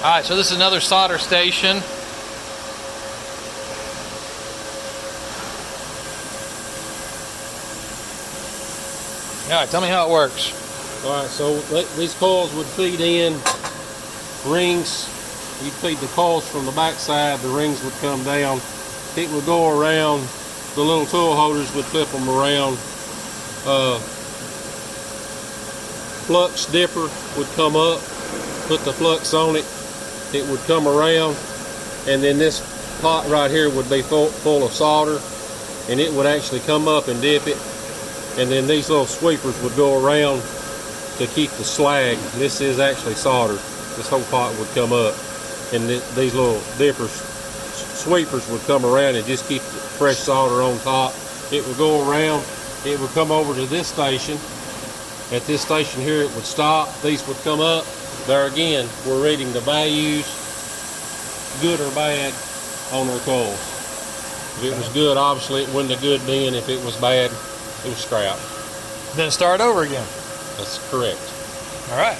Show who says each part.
Speaker 1: All right, so this is another solder station. All right, tell me how it works.
Speaker 2: All right, so these coils would feed in rings. You'd feed the coils from the back side, the rings would come down. It would go around, the little tool holders would flip them around. Flux dipper would come up, put the flux on it, it would come around, and then this pot right here would be full of solder, and it would actually come up and dip it, and then these little sweepers would go around to keep the slag. This is actually solder. This whole pot would come up, and these little sweepers would come around and just keep the fresh solder on top. It would go around, it would come over to this station. At this station here it would stop, these would come up. There again, we're reading the values, good or bad, on our coils. If it was good, obviously it wouldn't have good then. If it was bad, it was scrap.
Speaker 1: Then start over again.
Speaker 2: That's correct.
Speaker 1: All right.